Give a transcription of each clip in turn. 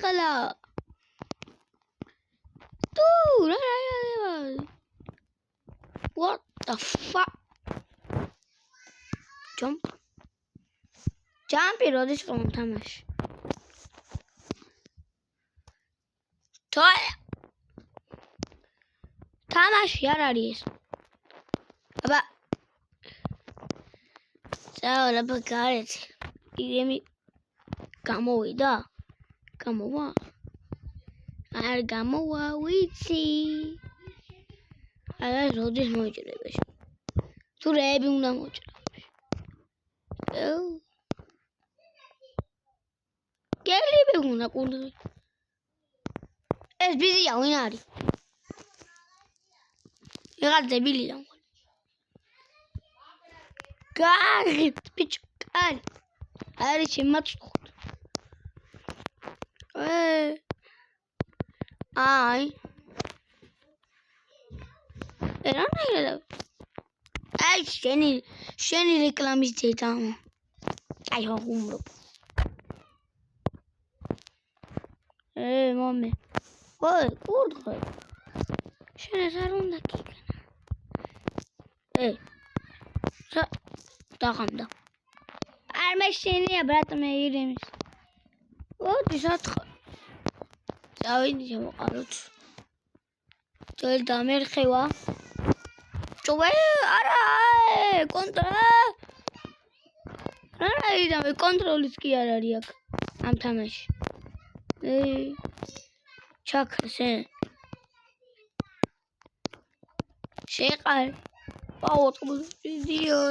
გაყლა. თუ რა. What the fuck? Jump. Jump-ი როდის ყომ თამაში? თოე. თამაში არ არის. აბა. საუბრობ გარეთ. ირემი გამოვიდა. გამოვა. არ გამოვა ვიცი. არა როდის მოიჭრებაში. თუ რეები უნდა მოიჭრებაში. გელიბი უნდა კუნდრი. ეს ბიზია ვინ არის? ეხლა დებილია. გაი, ბიჭო, გაი. არის შემაწუხოთ. აი. ერანაირად. აი, შენი რეკლამის ძედა. აი, ხუმრობ. მომე. ой, куртка. შენ ეს არ უნდა გიგნა. დაღამდა. არ მეშინია ბრატ მე ირემის. ოდი სათხა. დავიდი შემოყაროთ. ძელ დამერხევა. ჭუე არა კონტრა. რა იდა მე კონტროლის კი არ არის აქ ამ თამაში. ჩაქრე შეყარ პაუწყბუდიო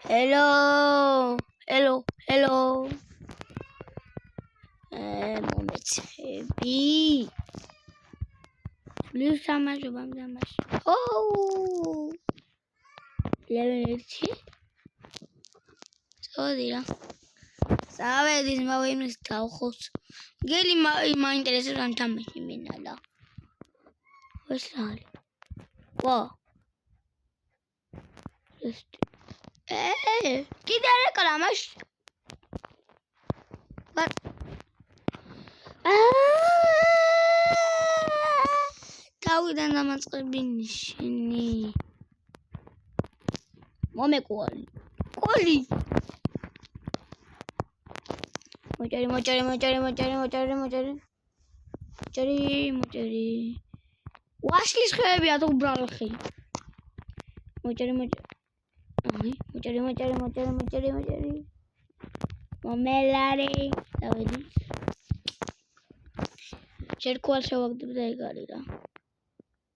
hello მომეცები ლის სამაშობამ დამაში ლეველი წოდირა სავედის მოვიმის დავხოს გელი მაინტერესებს ამ თამაში მინალა ვესალი ვა კიდე რეკლამაში თავიდან დამაწყებინი შენი მომეკოლი კოლი მოჭარი ვაშლის ხეებია თუ ბრალხი მოჭარი მომელარი დავიდი შერკვალ შევაგდებ და ეგ არის რა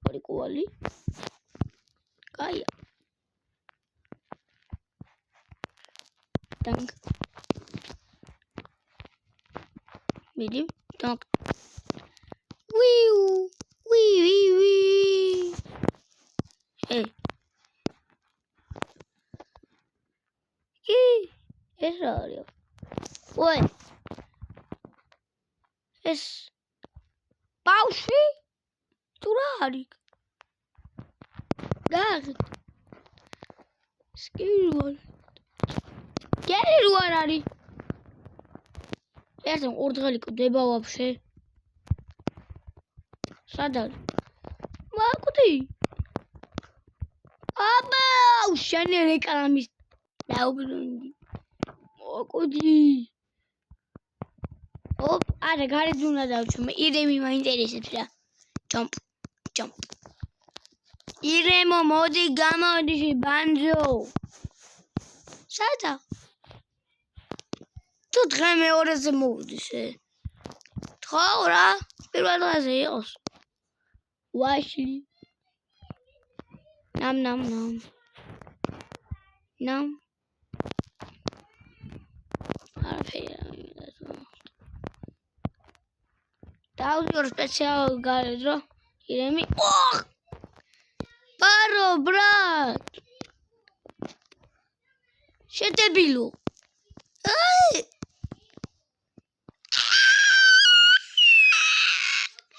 ორი კვალი კაია დანკ მიდი დანკ ვი ეს რა არის ой ეს ბავშვი თუ რა არის გაღით სკილვალ გერი რო არ არის ეს ორდღელი კვდება ვაფშე სად არის მაკვდი აბა შენი რეკლამის დაუბრუნდი მოკვდი ოპ არა გარეთ უნდა დავჩო მე ირემი მაინტერესებს რა ჯამპ ირემო მოდი გამოდი ბანძო სადა თუ დღე მეორეზე მოვიდეს ხო რა პირველ დღეზე იყოს ვაშლი ნამ დაუძიო სპეციალურ გარეთ რო ირემი პარო ბრატ შედებილო